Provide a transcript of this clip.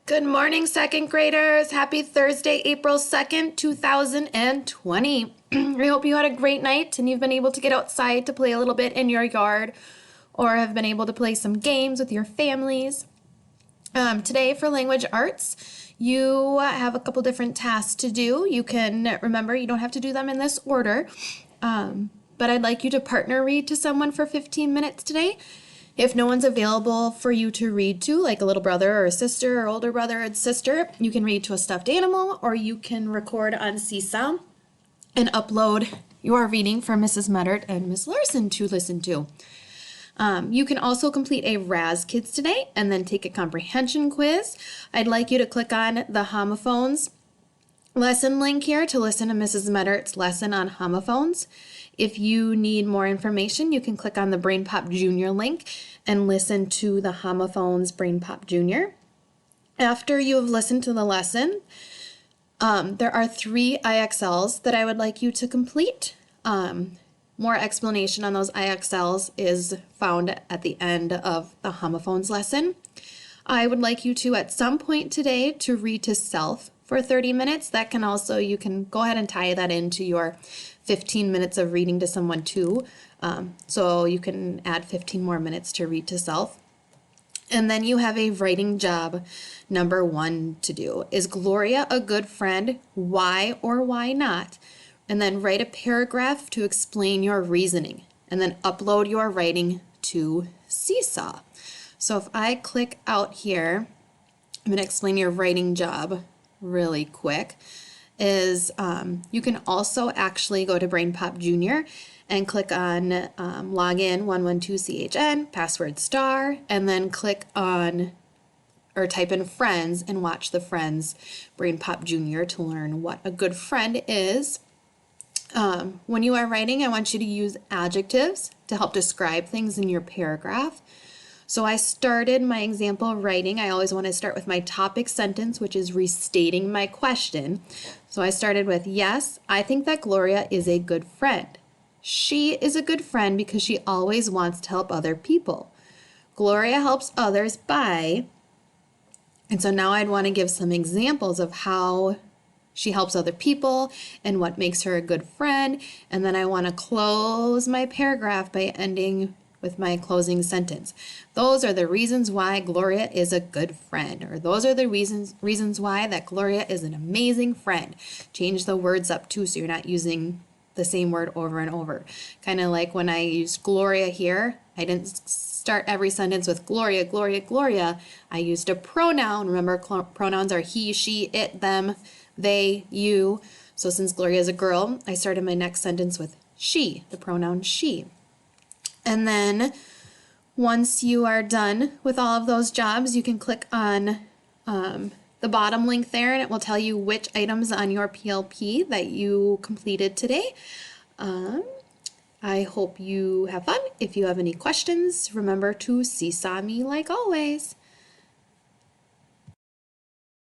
Good morning, second graders. Happy Thursday, April 2nd, 2020. I hope you had a great night and you've been able to get outside to play a little bit in your yard or have been able to play some games with your families. Today for language arts, you have a couple different tasks to do. You can remember you don't have to do them in this order, but I'd like you to partner read to someone for 15 minutes today. If no one's available for you to read to, like a little brother or a sister or older brother and sister, you can read to a stuffed animal or you can record on Seesaw and upload your reading for Mrs. Meddert and Miss Larson to listen to. You can also complete a Raz Kids today and then take a comprehension quiz. I'd like you to click on the homophones lesson link here to listen to Mrs. Meddert's lesson on homophones. If you need more information, you can click on the Brain Pop Junior link and listen to the homophones Brain Pop Junior. After you have listened to the lesson, there are 3 IXLs that I would like you to complete. More explanation on those IXLs is found at the end of the homophones lesson. I would like you to, at some point today, to read to self for 30 minutes. That can also, you can go ahead and tie that into your 15 minutes of reading to someone too. So you can add 15 more minutes to read to self. And then you have a writing job number 1 to do. Is Gloria a good friend? Why or why not? And then write a paragraph to explain your reasoning. And then upload your writing to Seesaw. So if I click out here, I'm going to explain your writing job really quick. You can also actually go to Brain Pop Junior and click on login 112CHN, password star, and then click on or type in friends and watch the Friends Brain Pop Junior to learn what a good friend is. When you are writing, I want you to use adjectives to help describe things in your paragraph. So I started my example writing. I always want to start with my topic sentence, which is restating my question. So I started with, yes, I think that Gloria is a good friend. She is a good friend because she always wants to help other people. Gloria helps others by, and so now I'd want to give some examples of how she helps other people and what makes her a good friend. And then I want to close my paragraph by ending with my closing sentence. Those are the reasons why Gloria is a good friend, or those are the reasons why that Gloria is an amazing friend. Change the words up too so you're not using the same word over and over. Kind of like when I used Gloria here, I didn't start every sentence with Gloria, Gloria, Gloria. I used a pronoun. Remember, pronouns are he, she, it, them, they, you. So since Gloria is a girl, I started my next sentence with she, the pronoun she. And then once you are done with all of those jobs, you can click on the bottom link there and it will tell you which items on your PLP that you completed today. I hope you have fun. If you have any questions, remember to seesaw me like always.